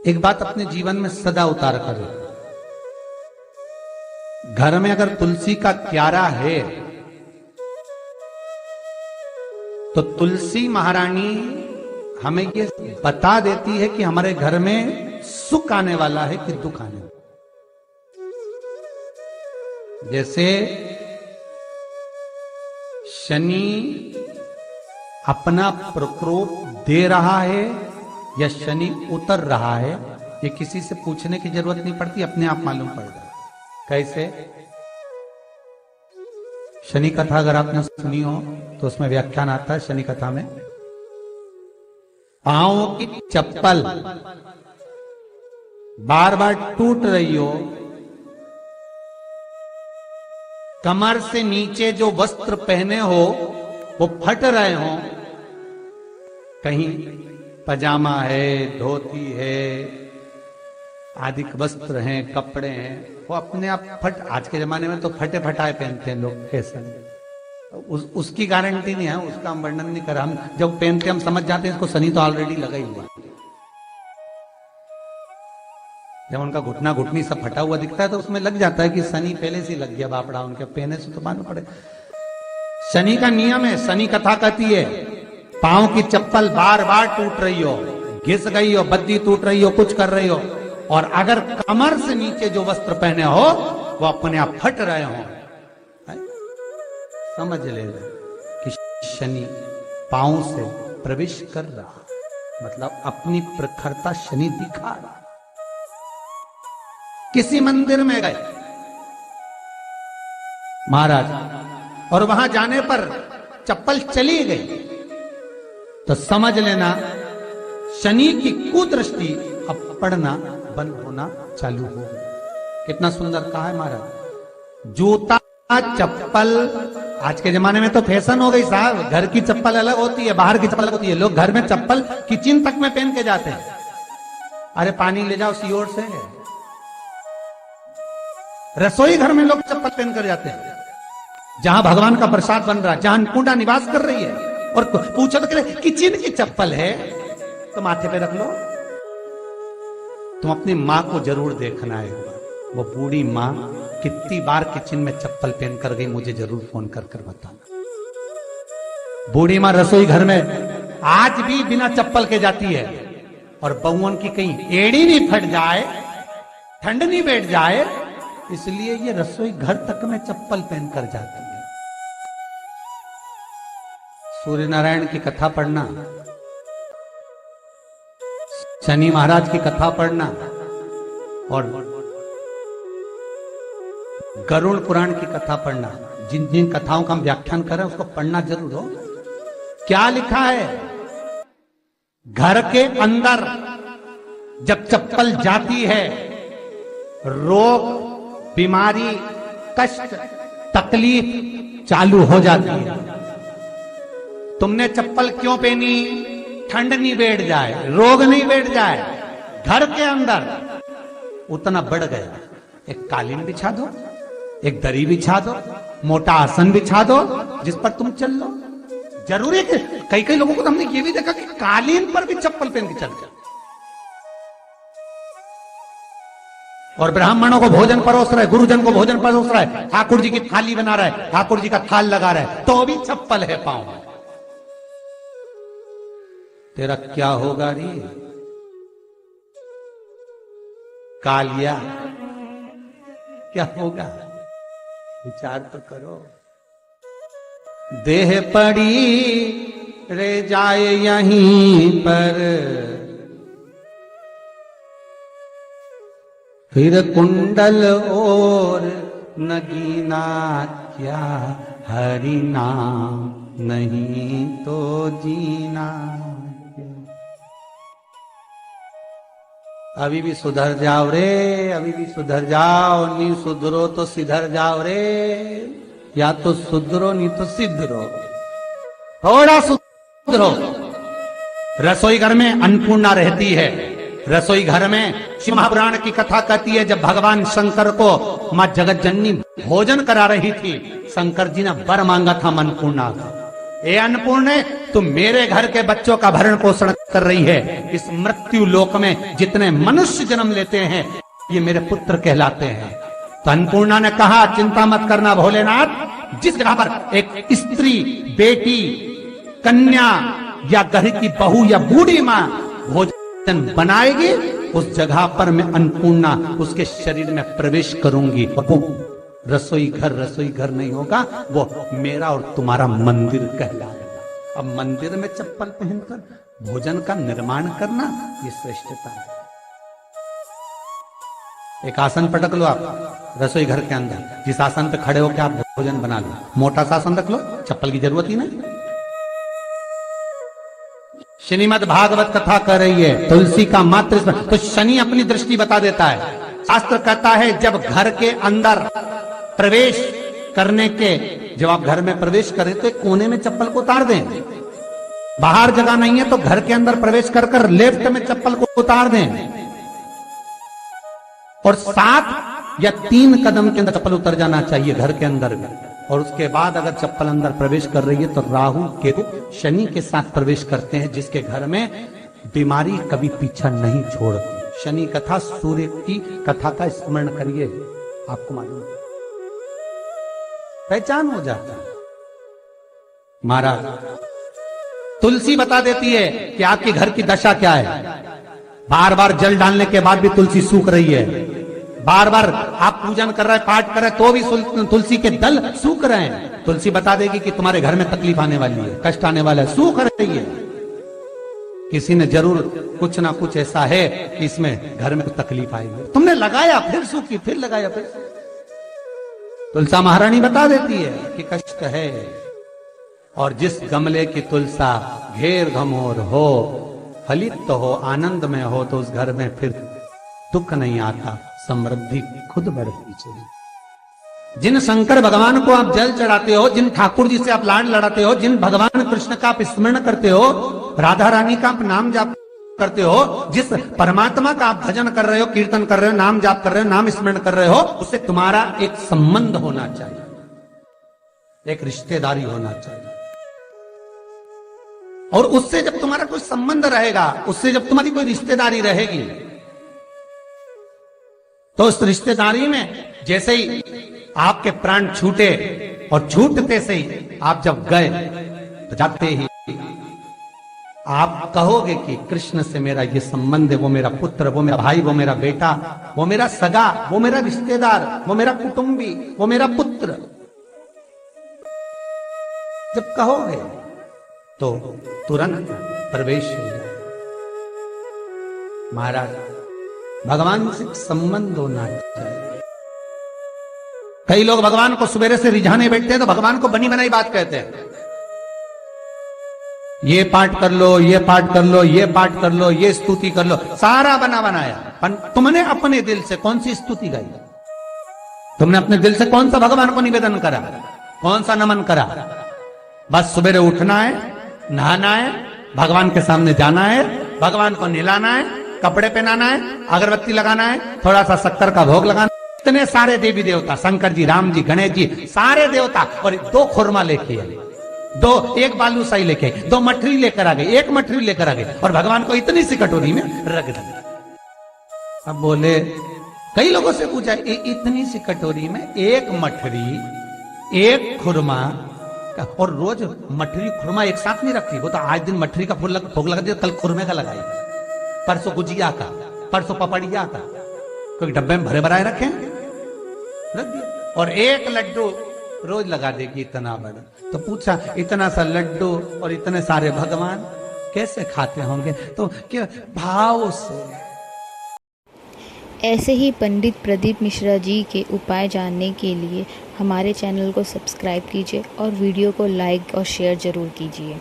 एक बात अपने जीवन में सदा उतार करो। घर में अगर तुलसी का क्यारा है तो तुलसी महारानी हमें ये बता देती है कि हमारे घर में सुख आने वाला है कि दुख आने वाला। जैसे शनि अपना प्रकोप दे रहा है या शनि उतर रहा है, ये किसी से पूछने की जरूरत नहीं पड़ती, अपने आप मालूम पड़ जाता। कैसे? शनि कथा अगर आपने सुनी हो तो उसमें व्याख्यान आता है शनि कथा में, पांव की चप्पल बार बार टूट रही हो, कमर से नीचे जो वस्त्र पहने हो वो फट रहे हो, कहीं पजामा है, धोती है, आदि वस्त्र हैं, कपड़े हैं, वो अपने आप फट। आज के जमाने में तो फटे फटाए पहनते हैं लोग, फैशन। उसकी गारंटी नहीं है, उसका हम वर्णन नहीं कर रहा। हम जब पहनते हम समझ जाते हैं इसको शनि तो ऑलरेडी लगा ही हुआ। जब उनका घुटना घुटनी सब फटा हुआ दिखता है तो उसमें लग जाता है कि शनि पहले से लग गया बापड़ा, उनके पहने से तो मालूम पड़े। शनि का नियम है, शनि कथा कहती है पांव की चप्पल बार बार टूट रही हो, घिस गई हो, बद्दी टूट रही हो, कुछ कर रही हो, और अगर कमर से नीचे जो वस्त्र पहने हो वो अपने आप फट रहे हो, समझ ले कि शनि पांव से प्रवेश कर रहा, मतलब अपनी प्रखरता शनि दिखा रहा। किसी मंदिर में गए महाराज और वहां जाने पर चप्पल चली गई तो समझ लेना शनि की कुदृष्टि अब पड़ना बंद होना चालू हो। कितना सुंदर कहा है महाराज। जूता चप्पल आज के जमाने में तो फैशन हो गई साहब, घर की चप्पल अलग होती है, बाहर की चप्पल अलग होती है। लोग घर में चप्पल किचन तक में पहन के जाते हैं। अरे पानी ले जाओ सीओर से। रसोई घर में लोग चप्पल पहन कर जाते हैं, जहां भगवान का प्रसाद बन रहा है, जहां अन्नपूर्णा निवास कर रही है, और पूछो तो कह किचन की चप्पल है तो माथे पे रख लो। तुम अपनी मां को जरूर देखना है, वो बूढ़ी मां कितनी बार किचन में चप्पल पहन कर गई, मुझे जरूर फोन कर कर बताना। बूढ़ी मां रसोई घर में आज भी बिना चप्पल के जाती है, और बहुओं की कहीं एड़ी नहीं फट जाए, ठंड नहीं बैठ जाए, इसलिए ये रसोई घर तक में चप्पल पहन कर जाती है। सूर्य नारायण की कथा पढ़ना, शनि महाराज की कथा पढ़ना, और गरुड़ पुराण की कथा पढ़ना, जिन जिन कथाओं का हम व्याख्यान कर रहे हैं उसको पढ़ना जरूर हो। क्या लिखा है? घर के अंदर जब चप्पल जाती है, रोग, बीमारी, कष्ट, तकलीफ चालू हो जाती है। तुमने चप्पल क्यों पहनी? ठंड नहीं बैठ जाए, रोग नहीं बैठ जाए। घर के अंदर उतना बढ़ गया, एक कालीन बिछा दो, एक दरी बिछा दो, मोटा आसन बिछा दो, जिस पर तुम चल लो। जरूरी है कि कई कई लोगों को तो हमने ये भी देखा कि कालीन पर भी चप्पल पहन के चल गया, और ब्राह्मणों को भोजन परोस रहा है, गुरुजन को भोजन परोस रहा है, ठाकुर जी की थाली बना रहा है, ठाकुर जी का थाल लगा रहा है, तो भी चप्पल है पांव में। तेरा क्या होगा रे कालिया, क्या होगा? विचार तो करो। देह पड़ी रे जाए यहीं पर, फिर कुंडल और नगीना, क्या हरि नाम नहीं तो जीना। अभी भी सुधर जाओ रे, अभी भी सुधर जाओ, नहीं सुधरो तो सिधर जाओ रे, या तो सुधरो नहीं तो सिद्धरो, थोड़ा सुधरो। रसोई घर में अन्नपूर्णा रहती है, रसोई घर में शिव महापुराण की कथा कहती है जब भगवान शंकर को मां जगत जननी भोजन करा रही थी, शंकर जी ने वर मांगा था अन्नपूर्णा का। ए अन्नपूर्णे तू मेरे घर के बच्चों का भरण पोषण कर रही है। इस मृत्यु लोक में जितने मनुष्य जन्म लेते हैं ये मेरे पुत्र कहलाते हैं। तो अन्नपूर्णा ने कहा चिंता मत करना भोलेनाथ, जिस जगह पर एक स्त्री, बेटी, कन्या या घर की बहू या बूढ़ी माँ भोजन बनाएगी उस जगह पर मैं अन्नपूर्णा उसके शरीर में प्रवेश करूंगी। वो रसोई घर नहीं होगा, वो मेरा और तुम्हारा मंदिर कहलाएगा। अब मंदिर में चप्पल पहनकर भोजन का निर्माण करना ये श्रेष्ठता है। एक आसन पटक लो आप रसोई घर के अंदर, जिस आसन पे खड़े होकर आप भोजन बना लो, मोटा सा आसन रख लो, चप्पल की जरूरत ही नहीं। श्रीमद् भागवत कथा कर रही है तुलसी का मात्र, तो शनि अपनी दृष्टि बता देता है। शास्त्र कहता है जब घर के अंदर प्रवेश करने के, जब आप घर में प्रवेश करें तो एक कोने में चप्पल को उतार दें। बाहर जगह नहीं है तो घर के अंदर प्रवेश कर लेफ्ट में चप्पल को उतार दें और 7 या 3 कदम के अंदर चप्पल उतर जाना चाहिए घर के अंदर में। और उसके बाद अगर चप्पल अंदर प्रवेश कर रही है तो राहु केतु शनि के साथ प्रवेश करते हैं, जिसके घर में बीमारी कभी पीछा नहीं छोड़ती। शनि कथा, सूर्य की कथा का स्मरण करिए, आपको मालूम पहचान हो जाता है। महाराज तुलसी बता देती है कि आपके घर की दशा क्या है। बार बार जल डालने के बाद भी तुलसी सूख रही है, बार बार आप पूजन कर रहे हैं, पाठ कर रहे हैं तो भी तुलसी के दल सूख रहे हैं। तुलसी बता देगी कि तुम्हारे घर में तकलीफ आने वाली है, कष्ट आने वाला है, सूख रही है। किसी ने जरूर कुछ ना कुछ ऐसा है कि इसमें घर में तकलीफ आएगी, तुमने लगाया फिर सूखी, फिर लगाया फिर। तुलसा महारानी बता देती है कि कष्ट है। और जिस गमले की तुलसा घेर घमोर हो, फलित तो हो, आनंद में हो, तो उस घर में फिर दुख नहीं आता, समृद्धि खुद बढ़ती चली। जिन शंकर भगवान को आप जल चढ़ाते हो, जिन ठाकुर जी से आप लाड लड़ाते हो, जिन भगवान कृष्ण का आप स्मरण करते हो, राधा रानी का आप नाम जाप करते हो, जिस परमात्मा का आप भजन कर रहे हो, कीर्तन कर रहे हो, नाम जाप कर रहे हो, नाम स्मरण कर रहे हो, उससे तुम्हारा एक संबंध होना चाहिए, एक रिश्तेदारी होना चाहिए। और उससे जब तुम्हारा कोई संबंध रहेगा, उससे जब तुम्हारी कोई रिश्तेदारी रहेगी, तो उस रिश्तेदारी में जैसे ही आपके प्राण छूटे और छूटते से ही आप जब गए तो जाते ही आप कहोगे कि कृष्ण से मेरा ये संबंध है, वो मेरा पुत्र, वो मेरा भाई, वो मेरा बेटा, वो मेरा सगा, वो मेरा रिश्तेदार, वो मेरा कुटुंबी, वो मेरा पुत्र। जब कहोगे तो तुरंत प्रवेश हो जाए। महाराज भगवान से संबंध होना चाहिए। कई लोग भगवान को सवेरे से रिझाने बैठते हैं तो भगवान को बनी बनाई बात कहते हैं। ये पाठ कर लो, ये पाठ कर लो, ये पाठ कर लो, ये स्तुति कर लो, सारा बना बनाया। पर तुमने अपने दिल से कौन सी स्तुति गाई? तुमने अपने दिल से कौन सा भगवान को निवेदन करा, कौन सा नमन करा? बस सवेरे उठना है, नहाना है, भगवान के सामने जाना है, भगवान को नहलाना है, कपड़े पहनाना है, अगरबत्ती लगाना है, थोड़ा सा शक्कर का भोग लगाना। इतने सारे देवी देवता, शंकर जी, राम जी, गणेश जी, सारे देवता, और 2 खुरमा लेके आए, 1 बालूशाही लेके आए, 2 मठरी लेकर आ गए, 1 मठरी लेकर आ गए, और भगवान को इतनी सी कटोरी में रख दिया। अब बोले, कई लोगों से पूछा, इतनी सी कटोरी में 1 मठरी, 1 खुरमा, और रोज मठरी खुरमा एक साथ नहीं रखती। वो तो आज दिन मठरी का भोग लगा दिया, कल खुरमे का लगाई, परसों गुजिया का, परसों पपड़िया का, कोई डब्बे में भरे भराए रखे, रख दिया। और 1 लड्डू रोज लगा देगी, इतना बड़ा। तो पूछा, इतना सा लड्डू और इतने सारे भगवान कैसे खाते होंगे? तो क्या भाव से। ऐसे ही पंडित प्रदीप मिश्रा जी के उपाय जानने के लिए हमारे चैनल को सब्सक्राइब कीजिए और वीडियो को लाइक और शेयर ज़रूर कीजिए।